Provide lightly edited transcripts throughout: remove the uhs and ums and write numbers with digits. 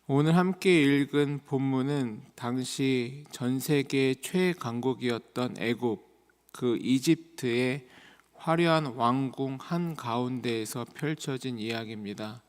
오늘 함께 읽은 본문은 당시 전 세계 최강국이었던 애굽, 그 이집트의 화려한 왕궁 한가운데에서 펼쳐진 이야기입니다.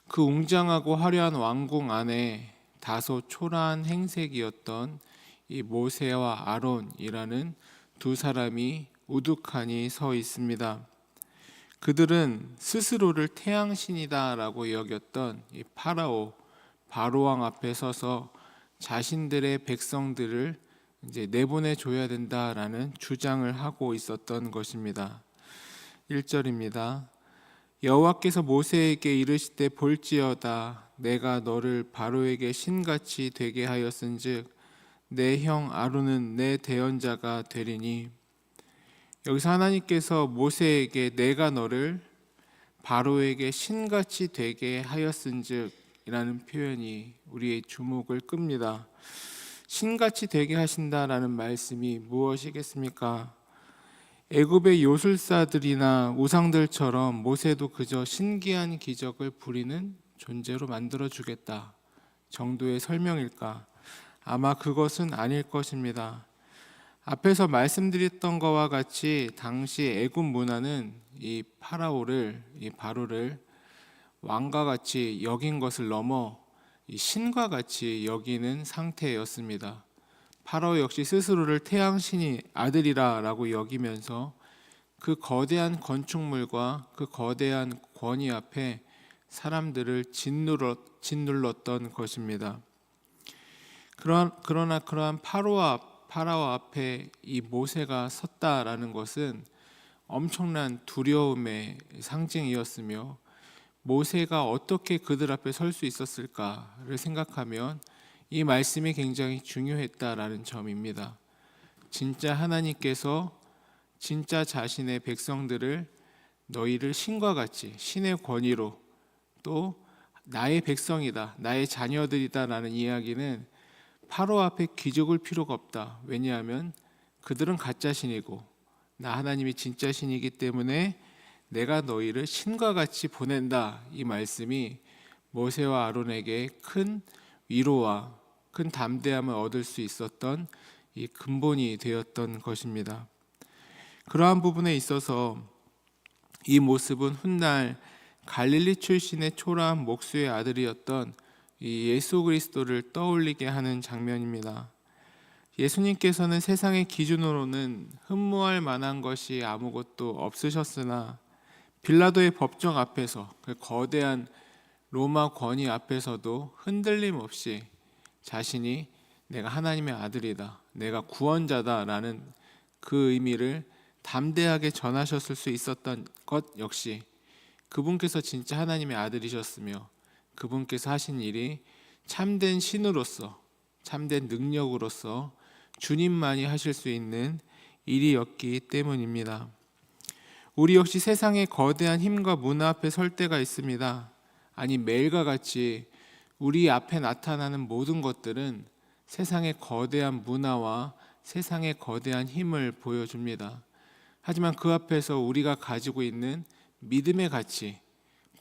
그 웅장하고 화려한 왕궁 안에 다소 초라한 행색이었던 이 모세와 아론이라는 두 사람이 우두커니 서 있습니다. 그들은 스스로를 태양신이다라고 여겼던 이 바로왕 앞에 서서 자신들의 백성들을 이제 내보내 줘야 된다라는 주장을 하고 있었던 것입니다. 1절입니다. 여호와께서 모세에게 이르시되 볼지어다 내가 너를 바로에게 신같이 되게 하였은즉 내 형 아론은 내 대언자가 되리니. 여기서 하나님께서 모세에게 내가 너를 바로에게 신같이 되게 하였은즉 이라는 표현이 우리의 주목을 끕니다. 신같이 되게 하신다라는 말씀이 무엇이겠습니까? 애굽의 요술사들이나 우상들처럼 모세도 그저 신기한 기적을 부리는 존재로 만들어주겠다 정도의 설명일까? 아마 그것은 아닐 것입니다. 앞에서 말씀드렸던 것과 같이 당시 애굽 문화는 이 바로를 왕과 같이 여긴 것을 넘어 신과 같이 여기는 상태였습니다. 파라오 역시 스스로를 태양신이 아들이라고 여기면서 그 거대한 건축물과 그 거대한 권위 앞에 사람들을 짓눌렀던 것입니다. 그러나 그러한 파라오 앞에 이 모세가 섰다라는 것은 엄청난 두려움의 상징이었으며, 모세가 어떻게 그들 앞에 설 수 있었을까를 생각하면 이 말씀이 굉장히 중요했다라는 점입니다. 진짜 하나님께서 진짜 자신의 백성들을 너희를 신과 같이 신의 권위로 또 나의 백성이다, 나의 자녀들이다 라는 이야기는 파로 앞에 기죽을 필요가 없다. 왜냐하면 그들은 가짜 신이고 나 하나님이 진짜 신이기 때문에 내가 너희를 신과 같이 보낸다. 이 말씀이 모세와 아론에게 큰 위로와 큰 담대함을 얻을 수 있었던 이 근본이 되었던 것입니다. 그러한 부분에 있어서 이 모습은 훗날 갈릴리 출신의 초라한 목수의 아들이었던 이 예수 그리스도를 떠올리게 하는 장면입니다. 예수님께서는 세상의 기준으로는 흠모할 만한 것이 아무것도 없으셨으나 빌라도의 법정 앞에서, 그 거대한 로마 권위 앞에서도 흔들림 없이 자신이 내가 하나님의 아들이다, 내가 구원자다 라는 그 의미를 담대하게 전하셨을 수 있었던 것 역시 그분께서 진짜 하나님의 아들이셨으며 그분께서 하신 일이 참된 신으로서, 참된 능력으로서 주님만이 하실 수 있는 일이었기 때문입니다. 우리 역시 세상의 거대한 힘과 문화 앞에 설 때가 있습니다. 아니, 매일과 같이 우리 앞에 나타나는 모든 것들은 세상의 거대한 문화와 세상의 거대한 힘을 보여줍니다. 하지만 그 앞에서 우리가 가지고 있는 믿음의 가치,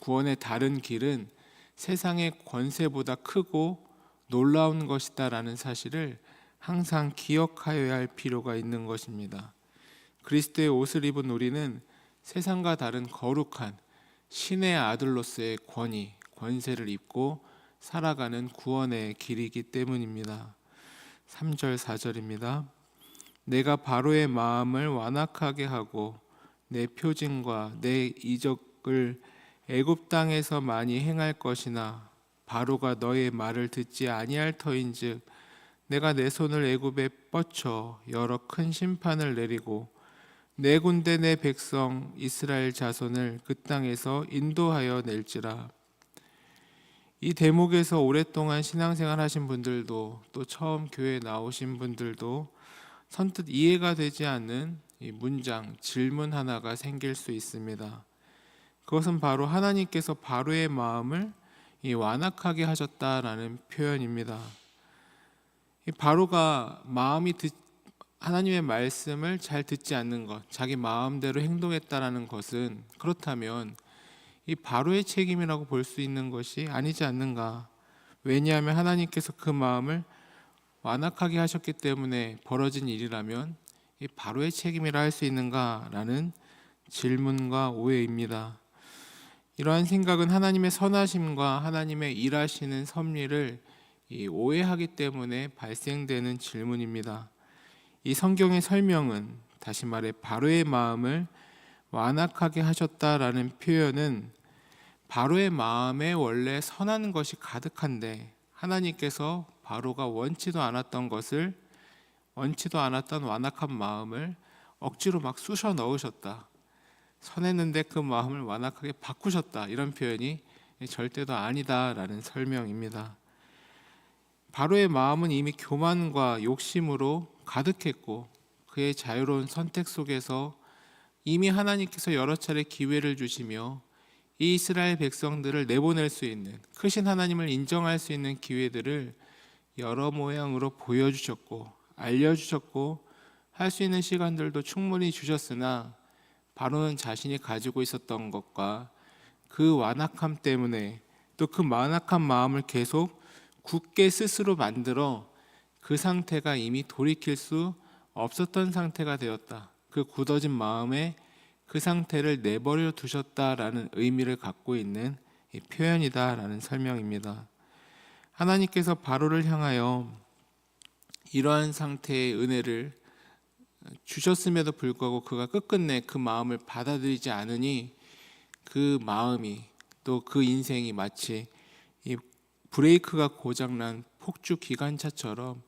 구원의 다른 길은 세상의 권세보다 크고 놀라운 것이다 라는 사실을 항상 기억하여야 할 필요가 있는 것입니다. 그리스도의 옷을 입은 우리는 세상과 다른 거룩한 신의 아들로서의 권세를 입고 살아가는 구원의 길이기 때문입니다. 3절 4절입니다. 내가 바로의 마음을 완악하게 하고 내 표징과 내 이적을 애굽 땅에서 많이 행할 것이나 바로가 너의 말을 듣지 아니할 터인즉 내가 내 손을 애굽에 뻗쳐 여러 큰 심판을 내리고 내 군대 내 백성 이스라엘 자손을 그 땅에서 인도하여 낼지라. 이 대목에서 오랫동안 신앙생활 하신 분들도 또 처음 교회에 나오신 분들도 선뜻 이해가 되지 않는 이 문장, 질문 하나가 생길 수 있습니다. 그것은 바로 하나님께서 바로의 마음을 완악하게 하셨다라는 표현입니다. 이 바로가 하나님의 말씀을 잘 듣지 않는 것, 자기 마음대로 행동했다라는 것은 그렇다면 이 바로의 책임이라고 볼 수 있는 것이 아니지 않는가? 왜냐하면 하나님께서 그 마음을 완악하게 하셨기 때문에 벌어진 일이라면 이 바로의 책임이라 할 수 있는가라는 질문과 오해입니다. 이러한 생각은 하나님의 선하심과 하나님의 일하시는 섭리를 오해하기 때문에 발생되는 질문입니다. 이 성경의 설명은, 다시 말해 바로의 마음을 완악하게 하셨다라는 표현은 바로의 마음에 원래 선한 것이 가득한데 하나님께서 바로가 원치도 않았던 완악한 마음을 억지로 막 쑤셔 넣으셨다, 선했는데 그 마음을 완악하게 바꾸셨다, 이런 표현이 절대도 아니다라는 설명입니다. 바로의 마음은 이미 교만과 욕심으로 가득했고 그의 자유로운 선택 속에서 이미 하나님께서 여러 차례 기회를 주시며 이 이스라엘 백성들을 내보낼 수 있는, 크신 하나님을 인정할 수 있는 기회들을 여러 모양으로 보여주셨고 알려주셨고 할 수 있는 시간들도 충분히 주셨으나 바로는 자신이 가지고 있었던 것과 그 완악함 때문에 또 그 완악한 마음을 계속 굳게 스스로 만들어 그 상태가 이미 돌이킬 수 없었던 상태가 되었다, 그 굳어진 마음에 그 상태를 내버려 두셨다라는 의미를 갖고 있는 이 표현이다라는 설명입니다. 하나님께서 바로를 향하여 이러한 상태의 은혜를 주셨음에도 불구하고 그가 끝끝내 그 마음을 받아들이지 않으니 그 마음이, 또 그 인생이 마치 이 브레이크가 고장난 폭주 기관차처럼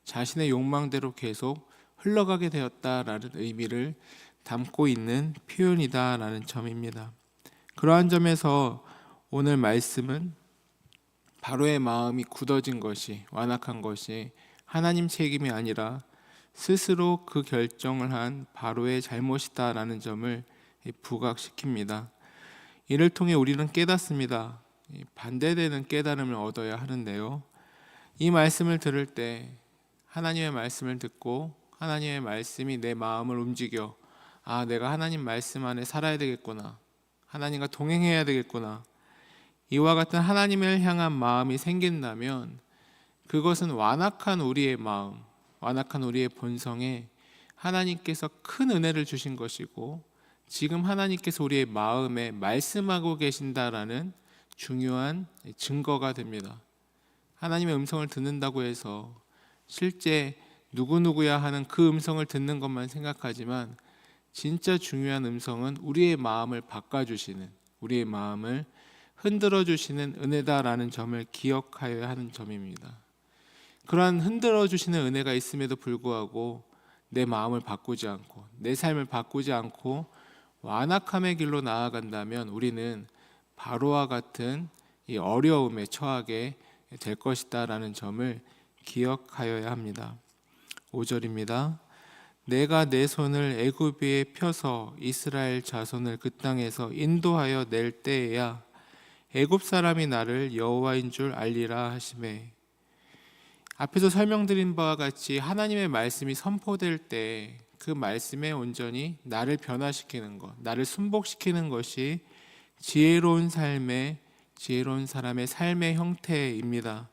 자신의 욕망대로 계속 흘러가게 되었다라는 의미를 담고 있는 표현이다라는 점입니다. 그러한 점에서 오늘 말씀은 바로의 마음이 굳어진 것이, 완악한 것이 하나님 책임이 아니라 스스로 그 결정을 한 바로의 잘못이다라는 점을 부각시킵니다. 이를 통해 우리는 깨닫습니다. 반대되는 깨달음을 얻어야 하는데요, 이 말씀을 들을 때 하나님의 말씀을 듣고 하나님의 말씀이 내 마음을 움직여, 내가 하나님 말씀 안에 살아야 되겠구나, 하나님과 동행해야 되겠구나, 이와 같은 하나님을 향한 마음이 생긴다면 그것은 완악한 우리의 마음, 완악한 우리의 본성에 하나님께서 큰 은혜를 주신 것이고 지금 하나님께서 우리의 마음에 말씀하고 계신다라는 중요한 증거가 됩니다. 하나님의 음성을 듣는다고 해서 실제 누구누구야 하는 그 음성을 듣는 것만 생각하지만 진짜 중요한 음성은 우리의 마음을 바꿔주시는, 우리의 마음을 흔들어주시는 은혜다라는 점을 기억하여야 하는 점입니다. 그러한 흔들어주시는 은혜가 있음에도 불구하고 내 마음을 바꾸지 않고 내 삶을 바꾸지 않고 완악함의 길로 나아간다면 우리는 바로와 같은 이 어려움에 처하게 될 것이다라는 점을 기억하여야 합니다. 5절입니다. 내가 내 손을 애굽에 펴서 이스라엘 자손을 그 땅에서 인도하여 낼 때에야 애굽 사람이 나를 여호와인 줄 알리라 하시매. 앞에서 설명드린 바와 같이 하나님의 말씀이 선포될 때 그 말씀에 온전히 나를 변화시키는 것, 나를 순복시키는 것이 지혜로운 사람의 삶의 형태입니다.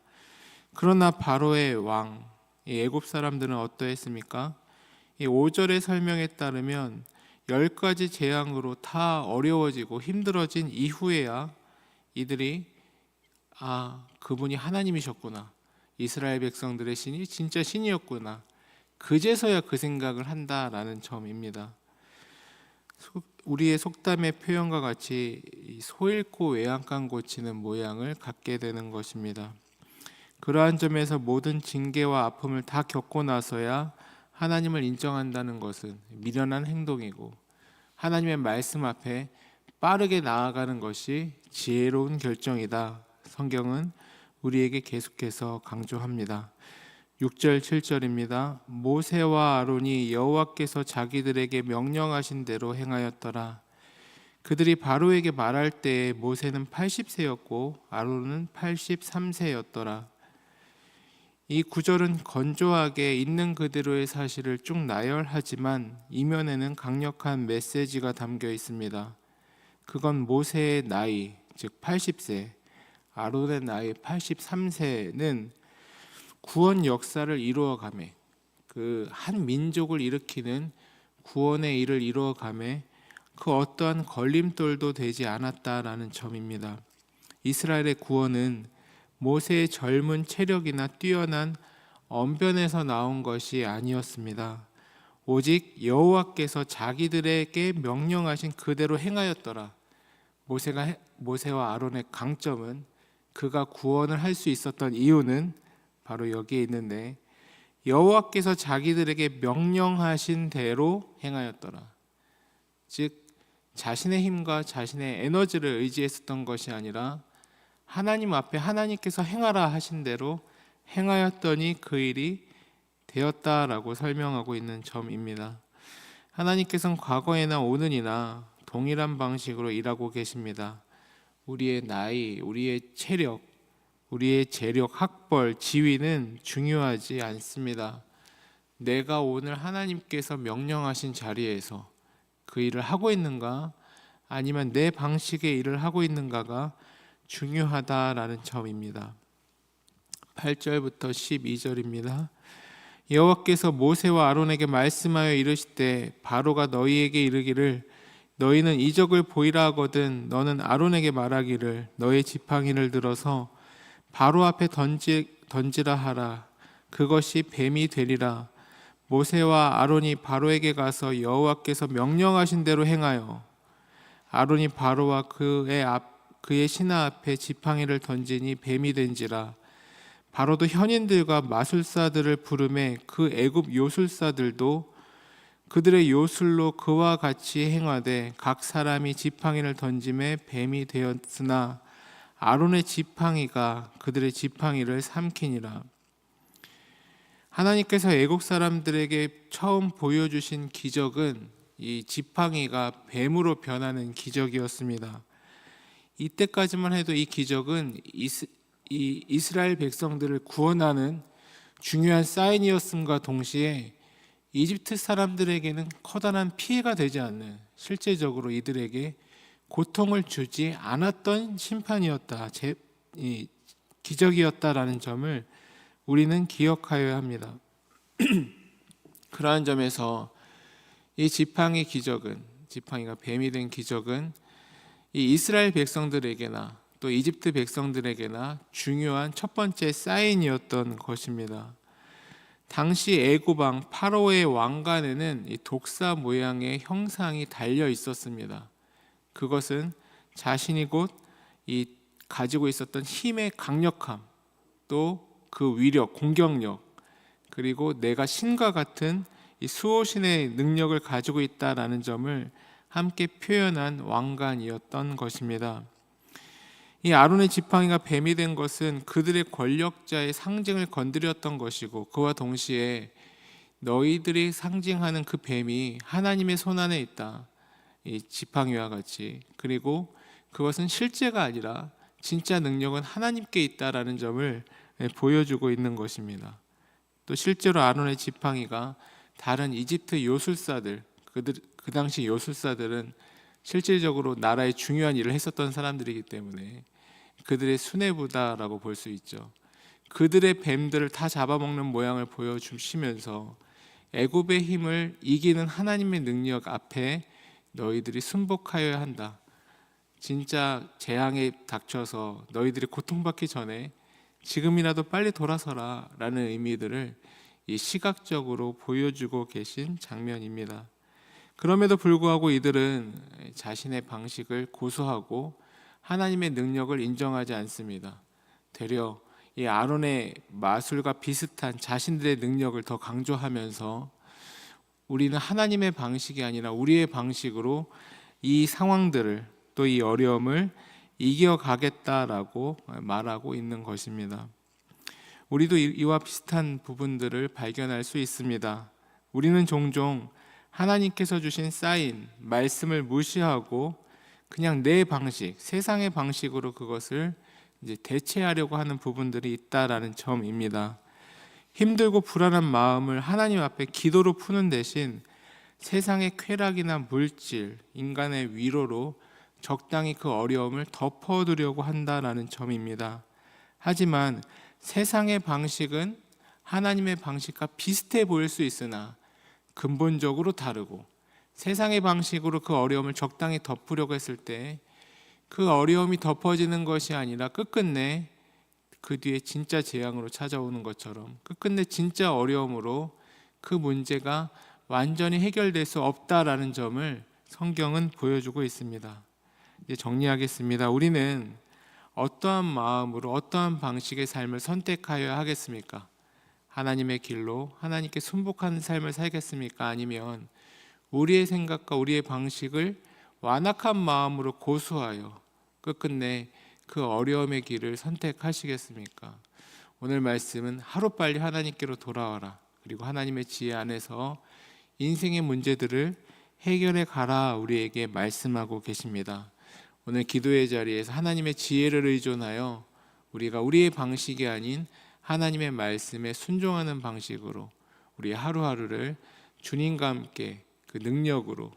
그러나 바로의 왕, 이 애굽 사람들은 어떠했습니까? 이 5절의 설명에 따르면 10가지 재앙으로 다 어려워지고 힘들어진 이후에야 이들이 그분이 하나님이셨구나, 이스라엘 백성들의 신이 진짜 신이었구나, 그제서야 그 생각을 한다라는 점입니다. 우리의 속담의 표현과 같이 소 잃고 외양간 고치는 모양을 갖게 되는 것입니다. 그러한 점에서 모든 징계와 아픔을 다 겪고 나서야 하나님을 인정한다는 것은 미련한 행동이고 하나님의 말씀 앞에 빠르게 나아가는 것이 지혜로운 결정이다, 성경은 우리에게 계속해서 강조합니다. 6절 7절입니다. 모세와 아론이 여호와께서 자기들에게 명령하신 대로 행하였더라. 그들이 바로에게 말할 때에 모세는 80세였고 아론은 83세였더라. 이 구절은 건조하게 있는 그대로의 사실을 쭉 나열하지만 이면에는 강력한 메시지가 담겨 있습니다. 그건 모세의 나이, 즉 80세, 아론의 나이 83세는 구원 역사를 이루어가매, 그 한 민족을 일으키는 구원의 일을 이루어가매 그 어떠한 걸림돌도 되지 않았다라는 점입니다. 이스라엘의 구원은 모세의 젊은 체력이나 뛰어난 언변에서 나온 것이 아니었습니다. 오직 여호와께서 자기들에게 명령하신 그대로 행하였더라. 모세와 아론의 강점은, 그가 구원을 할 수 있었던 이유는 바로 여기에 있는데, 여호와께서 자기들에게 명령하신 대로 행하였더라. 즉 자신의 힘과 자신의 에너지를 의지했었던 것이 아니라 하나님 앞에 하나님께서 행하라 하신 대로 행하였더니 그 일이 되었다라고 설명하고 있는 점입니다. 하나님께서는 과거에나 오늘이나 동일한 방식으로 일하고 계십니다. 우리의 나이, 우리의 체력, 우리의 재력, 학벌, 지위는 중요하지 않습니다. 내가 오늘 하나님께서 명령하신 자리에서 그 일을 하고 있는가, 아니면 내 방식의 일을 하고 있는가가 중요하다라는 점입니다. 8절부터 12절입니다. 여호와께서 모세와 아론에게 말씀하여 이르시되 바로가 너희에게 이르기를 너희는 이적을 보이라 하거든 너는 아론에게 말하기를 너의 지팡이를 들어서 바로 앞에 던지라 하라. 그것이 뱀이 되리라. 모세와 아론이 바로에게 가서 여호와께서 명령하신 대로 행하여 아론이 바로와 그의 신하 앞에 지팡이를 던지니 뱀이 된지라. 바로도 현인들과 마술사들을 부르매 그 애굽 요술사들도 그들의 요술로 그와 같이 행하되 각 사람이 지팡이를 던짐에 뱀이 되었으나 아론의 지팡이가 그들의 지팡이를 삼키니라. 하나님께서 애국 사람들에게 처음 보여주신 기적은 이 지팡이가 뱀으로 변하는 기적이었습니다. 이때까지만 해도 이 기적은 이스라엘 백성들을 구원하는 중요한 사인이었음과 동시에 이집트 사람들에게는 커다란 피해가 되지 않는, 실제적으로 이들에게 고통을 주지 않았던 심판이었다, 기적이었다라는 점을 우리는 기억하여야 합니다. 그러한 점에서 이 지팡이가 뱀이 된 기적은 이 이스라엘 백성들에게나 또 이집트 백성들에게나 중요한 첫 번째 사인이었던 것입니다. 당시 애굽 왕 파로의 왕관에는 이 독사 모양의 형상이 달려 있었습니다. 그것은 자신이 곧 이 가지고 있었던 힘의 강력함, 또 그 위력, 공격력, 그리고 내가 신과 같은 이 수호신의 능력을 가지고 있다라는 점을 함께 표현한 왕관이었던 것입니다. 이 아론의 지팡이가 뱀이 된 것은 그들의 권력자의 상징을 건드렸던 것이고, 그와 동시에 너희들이 상징하는 그 뱀이 하나님의 손안에 있다, 이 지팡이와 같이, 그리고 그것은 실제가 아니라 진짜 능력은 하나님께 있다라는 점을 보여주고 있는 것입니다. 또 실제로 아론의 지팡이가 다른 이집트 요술사들, 그 당시 요술사들은 실질적으로 나라의 중요한 일을 했었던 사람들이기 때문에 그들의 수뇌부다라고 볼 수 있죠. 그들의 뱀들을 다 잡아먹는 모양을 보여주시면서 애굽의 힘을 이기는 하나님의 능력 앞에 너희들이 순복하여야 한다. 진짜 재앙에 닥쳐서 너희들이 고통받기 전에 지금이라도 빨리 돌아서라 라는 의미들을 이 시각적으로 보여주고 계신 장면입니다. 그럼에도 불구하고 이들은 자신의 방식을 고수하고 하나님의 능력을 인정하지 않습니다. 되려 이 아론의 마술과 비슷한 자신들의 능력을 더 강조하면서 우리는 하나님의 방식이 아니라 우리의 방식으로 이 상황들을, 또 이 어려움을 이겨가겠다라고 말하고 있는 것입니다. 우리도 이와 비슷한 부분들을 발견할 수 있습니다. 우리는 종종 하나님께서 주신 사인, 말씀을 무시하고 그냥 내 방식, 세상의 방식으로 그것을 이제 대체하려고 하는 부분들이 있다라는 점입니다. 힘들고 불안한 마음을 하나님 앞에 기도로 푸는 대신 세상의 쾌락이나 물질, 인간의 위로로 적당히 그 어려움을 덮어두려고 한다라는 점입니다. 하지만 세상의 방식은 하나님의 방식과 비슷해 보일 수 있으나 근본적으로 다르고, 세상의 방식으로 그 어려움을 적당히 덮으려고 했을 때 그 어려움이 덮어지는 것이 아니라 끝끝내 그 뒤에 진짜 재앙으로 찾아오는 것처럼 끝끝내 진짜 어려움으로 그 문제가 완전히 해결될 수 없다라는 점을 성경은 보여주고 있습니다. 이제 정리하겠습니다. 우리는 어떠한 마음으로 어떠한 방식의 삶을 선택하여야 하겠습니까? 하나님의 길로 하나님께 순복하는 삶을 살겠습니까? 아니면 우리의 생각과 우리의 방식을 완악한 마음으로 고수하여 끝끝내 그 어려움의 길을 선택하시겠습니까? 오늘 말씀은 하루빨리 하나님께로 돌아와라, 그리고 하나님의 지혜 안에서 인생의 문제들을 해결해 가라 우리에게 말씀하고 계십니다. 오늘 기도의 자리에서 하나님의 지혜를 의존하여 우리가 우리의 방식이 아닌 하나님의 말씀에 순종하는 방식으로 우리 하루하루를 주님과 함께 그 능력으로,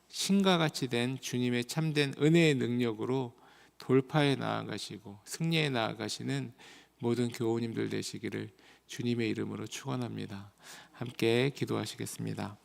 신과 같이 된 주님의 참된 은혜의 능력으로 돌파해 나아가시고 승리해 나아가시는 모든 교우님들 되시기를 주님의 이름으로 축원합니다. 함께 기도하시겠습니다.